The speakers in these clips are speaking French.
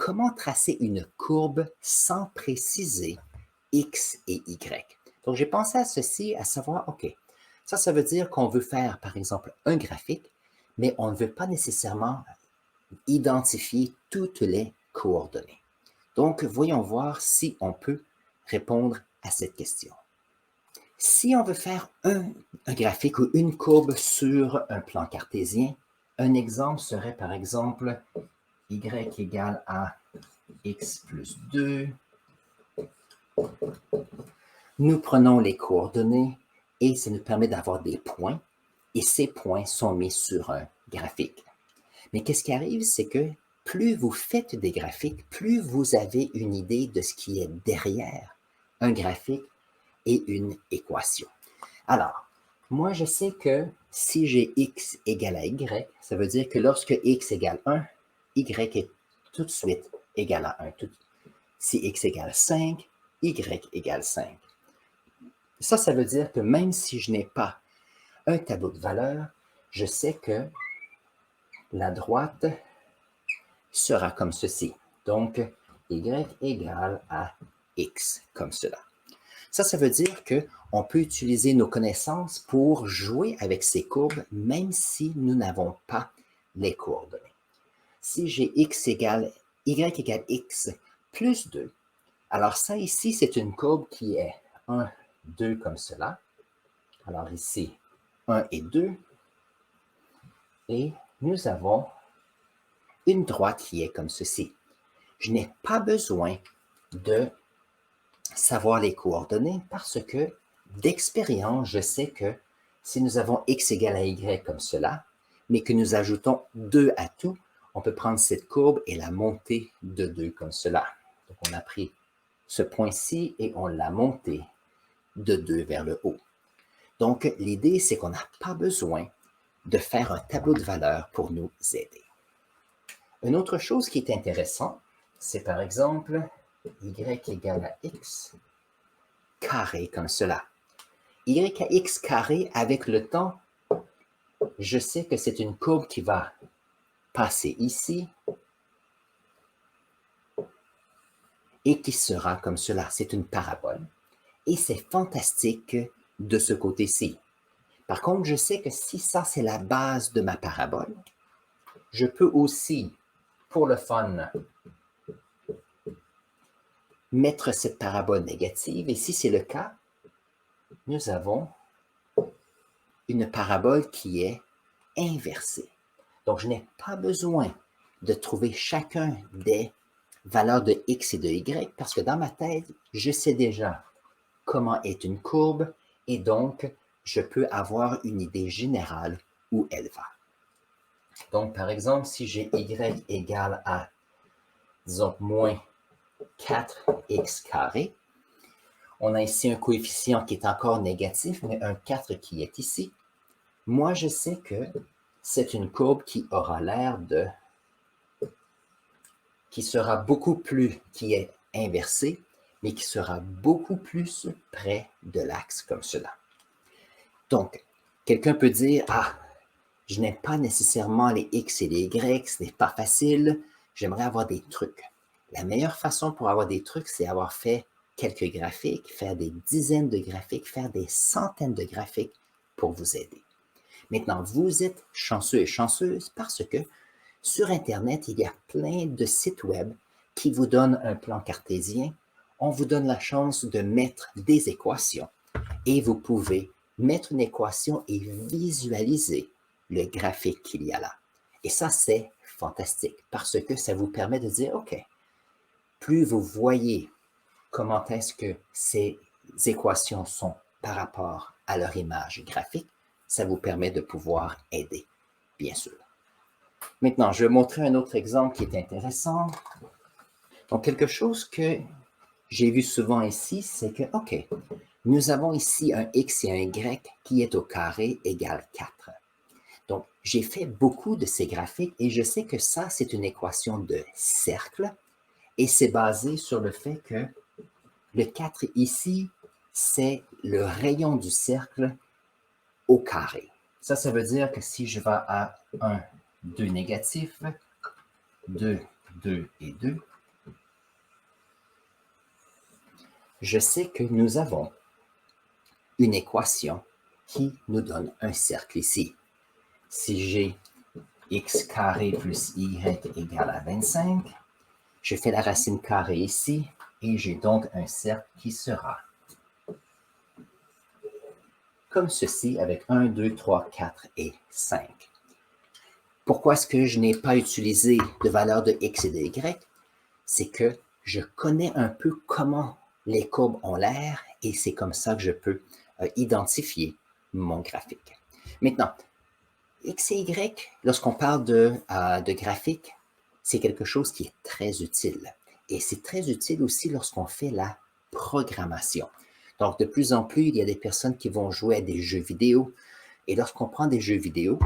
comment tracer une courbe sans préciser X et Y. Donc, j'ai pensé à ceci, à savoir, OK, ça veut dire qu'on veut faire, par exemple, un graphique, mais on ne veut pas nécessairement identifier toutes les coordonnées. Donc, voyons voir si on peut répondre à cette question. Si on veut faire un graphique ou une courbe sur un plan cartésien, un exemple serait par exemple y égale à x plus 2. Nous prenons les coordonnées et ça nous permet d'avoir des points et ces points sont mis sur un graphique. Mais qu'est-ce qui arrive, c'est que plus vous faites des graphiques, plus vous avez une idée de ce qui est derrière un graphique et une équation. Alors, moi, je sais que si j'ai x égale à y, ça veut dire que lorsque x égale 1, y est tout de suite égal à 1. Si x égale 5, y égale 5. Ça veut dire que même si je n'ai pas un tableau de valeurs, je sais que la droite sera comme ceci. Donc, y égale à x, comme cela. Ça veut dire qu'on peut utiliser nos connaissances pour jouer avec ces courbes, même si nous n'avons pas les coordonnées. Si j'ai y égale x plus 2, alors ça ici, c'est une courbe qui est 1, 2 comme cela. Alors ici, 1 et 2. Et nous avons une droite qui est comme ceci. Je n'ai pas besoin de savoir les coordonnées parce que d'expérience, je sais que si nous avons x égale à y comme cela, mais que nous ajoutons 2 à tout, on peut prendre cette courbe et la monter de 2 comme cela. Donc, on a pris ce point-ci et on l'a monté de 2 vers le haut. Donc, l'idée, c'est qu'on n'a pas besoin de faire un tableau de valeurs pour nous aider. Une autre chose qui est intéressante, c'est par exemple y égale à x carré comme cela. Y à x carré, avec le temps, je sais que c'est une courbe qui va passer ici et qui sera comme cela. C'est une parabole. Et c'est fantastique de ce côté-ci. Par contre, je sais que si ça, c'est la base de ma parabole, je peux aussi, pour le fun, mettre cette parabole négative. Et si c'est le cas, nous avons une parabole qui est inversée. Donc, je n'ai pas besoin de trouver chacun des valeurs de x et de y parce que dans ma tête, je sais déjà comment est une courbe et donc, je peux avoir une idée générale où elle va. Donc, par exemple, si j'ai y égale à, disons, moins 4x carré, on a ici un coefficient qui est encore négatif, mais un 4 qui est ici. Moi, je sais que c'est une courbe qui aura l'air de... qui sera beaucoup plus... qui est inversée, mais qui sera beaucoup plus près de l'axe, comme cela. Donc, quelqu'un peut dire, ah, je n'aime pas nécessairement les X et les Y, ce n'est pas facile, j'aimerais avoir des trucs. La meilleure façon pour avoir des trucs, c'est avoir fait quelques graphiques, faire des dizaines de graphiques, faire des centaines de graphiques pour vous aider. Maintenant, vous êtes chanceux et chanceuse parce que sur Internet, il y a plein de sites web qui vous donnent un plan cartésien. On vous donne la chance de mettre des équations et vous pouvez mettre une équation et visualiser le graphique qu'il y a là. Et ça, c'est fantastique parce que ça vous permet de dire, OK, plus vous voyez comment est-ce que ces équations sont par rapport à leur image graphique, ça vous permet de pouvoir aider, bien sûr. Maintenant, je vais montrer un autre exemple qui est intéressant. Donc, quelque chose que j'ai vu souvent ici, c'est que, OK, nous avons ici un x et un y qui est au carré égale 4. Donc, j'ai fait beaucoup de ces graphiques et je sais que ça, c'est une équation de cercle et c'est basé sur le fait que le 4 ici, c'est le rayon du cercle au carré. Ça veut dire que si je vais à 1, 2 négatif, 2, 2 et 2, je sais que nous avons une équation qui nous donne un cercle ici. Si j'ai x carré plus y égale à 25, je fais la racine carrée ici et j'ai donc un cercle qui sera comme ceci avec 1, 2, 3, 4 et 5. Pourquoi est-ce que je n'ai pas utilisé de valeur de x et de y? C'est que je connais un peu comment les courbes ont l'air et c'est comme ça que je peux identifier mon graphique. Maintenant, x et y, lorsqu'on parle de graphique, c'est quelque chose qui est très utile. Et c'est très utile aussi lorsqu'on fait la programmation. Donc, de plus en plus, il y a des personnes qui vont jouer à des jeux vidéo. Et lorsqu'on prend des jeux vidéo,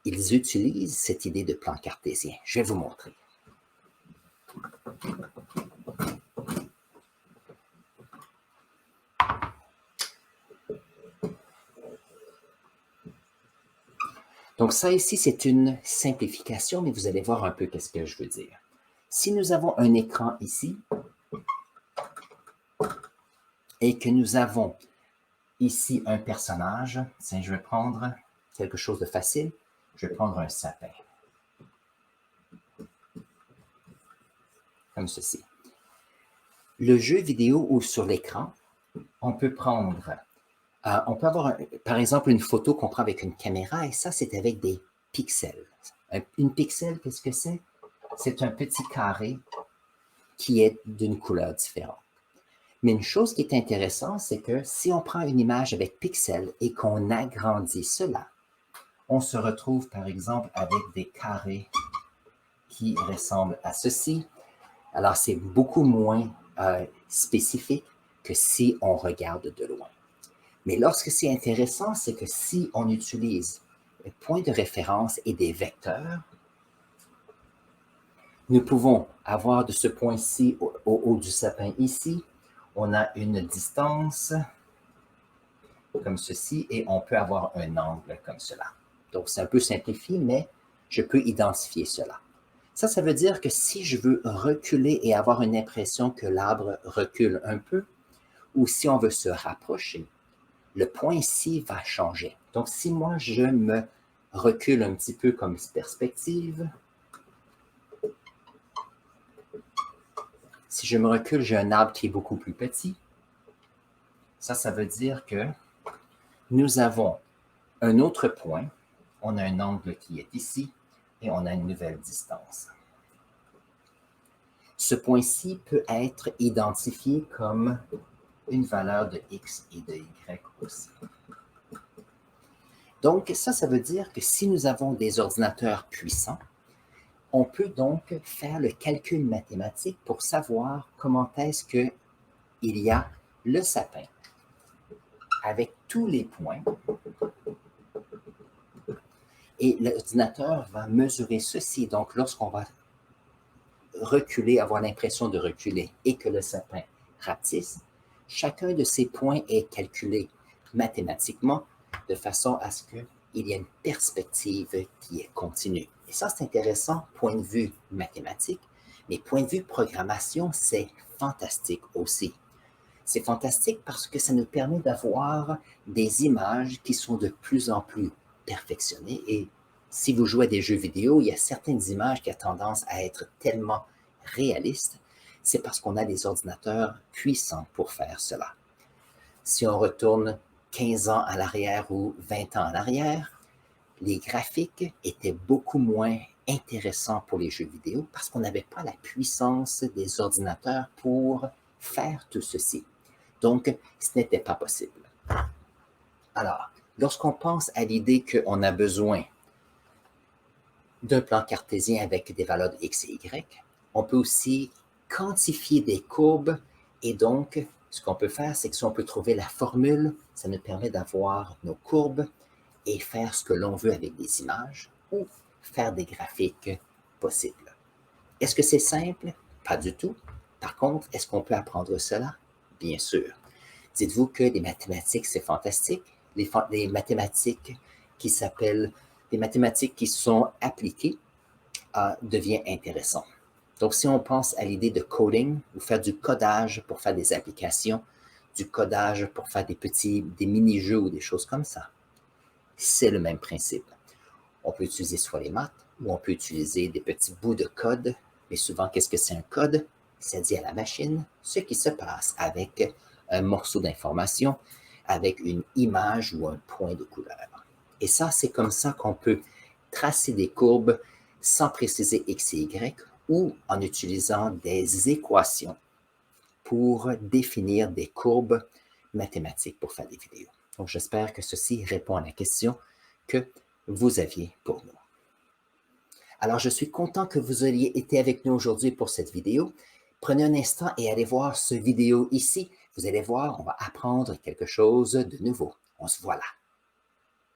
ils utilisent cette idée de plan cartésien. Je vais vous montrer. Donc ça ici, c'est une simplification, mais vous allez voir un peu qu'est-ce que je veux dire. Si nous avons un écran ici et que nous avons ici un personnage, tiens, je vais prendre quelque chose de facile, je vais prendre un sapin. Comme ceci. Le jeu vidéo ou sur l'écran, on peut avoir, par exemple, une photo qu'on prend avec une caméra, et ça, c'est avec des pixels. Une pixel, qu'est-ce que c'est? C'est un petit carré qui est d'une couleur différente. Mais une chose qui est intéressante, c'est que si on prend une image avec pixels et qu'on agrandit cela, on se retrouve, par exemple, avec des carrés qui ressemblent à ceci. Alors, c'est beaucoup moins spécifique que si on regarde de loin. Mais lorsque c'est intéressant, c'est que si on utilise un point de référence et des vecteurs, nous pouvons avoir de ce point-ci au haut du sapin ici, on a une distance comme ceci et on peut avoir un angle comme cela. Donc, c'est un peu simplifié, mais je peux identifier cela. Ça veut dire que si je veux reculer et avoir une impression que l'arbre recule un peu, ou si on veut se rapprocher, le point ici va changer. Donc, si moi, je me recule un petit peu comme perspective, si je me recule, j'ai un arbre qui est beaucoup plus petit. Ça veut dire que nous avons un autre point. On a un angle qui est ici et on a une nouvelle distance. Ce point-ci peut être identifié comme une valeur de x et de y aussi. Donc, ça veut dire que si nous avons des ordinateurs puissants, on peut donc faire le calcul mathématique pour savoir comment est-ce qu'il y a le sapin avec tous les points. Et l'ordinateur va mesurer ceci. Donc, lorsqu'on va reculer, avoir l'impression de reculer et que le sapin rapetisse, chacun de ces points est calculé mathématiquement de façon à ce qu'il y ait une perspective qui est continue. Et ça, c'est intéressant, point de vue mathématique, mais point de vue programmation, c'est fantastique aussi. C'est fantastique parce que ça nous permet d'avoir des images qui sont de plus en plus perfectionnées. Et si vous jouez à des jeux vidéo, il y a certaines images qui ont tendance à être tellement réalistes. C'est parce qu'on a des ordinateurs puissants pour faire cela. Si on retourne 15 ans à l'arrière ou 20 ans en arrière, les graphiques étaient beaucoup moins intéressants pour les jeux vidéo parce qu'on n'avait pas la puissance des ordinateurs pour faire tout ceci. Donc, ce n'était pas possible. Alors, lorsqu'on pense à l'idée qu'on a besoin d'un plan cartésien avec des valeurs de x et y, on peut aussi quantifier des courbes et donc, ce qu'on peut faire, c'est que si on peut trouver la formule, ça nous permet d'avoir nos courbes et faire ce que l'on veut avec des images ou faire des graphiques possibles. Est-ce que c'est simple? Pas du tout. Par contre, est-ce qu'on peut apprendre cela? Bien sûr. Dites-vous que les mathématiques, c'est fantastique. Les mathématiques qui s'appellent des mathématiques qui sont appliquées devient intéressant. Donc, si on pense à l'idée de coding ou faire du codage pour faire des applications, du codage pour faire des mini-jeux ou des choses comme ça. C'est le même principe. On peut utiliser soit les maths ou on peut utiliser des petits bouts de code. Mais souvent, qu'est-ce que c'est un code? Ça dit à la machine ce qui se passe avec un morceau d'information, avec une image ou un point de couleur. Et ça, c'est comme ça qu'on peut tracer des courbes sans préciser X et Y ou en utilisant des équations pour définir des courbes mathématiques pour faire des vidéos. Donc, j'espère que ceci répond à la question que vous aviez pour nous. Alors, je suis content que vous ayez été avec nous aujourd'hui pour cette vidéo. Prenez un instant et allez voir ce vidéo ici. Vous allez voir, on va apprendre quelque chose de nouveau. On se voit là.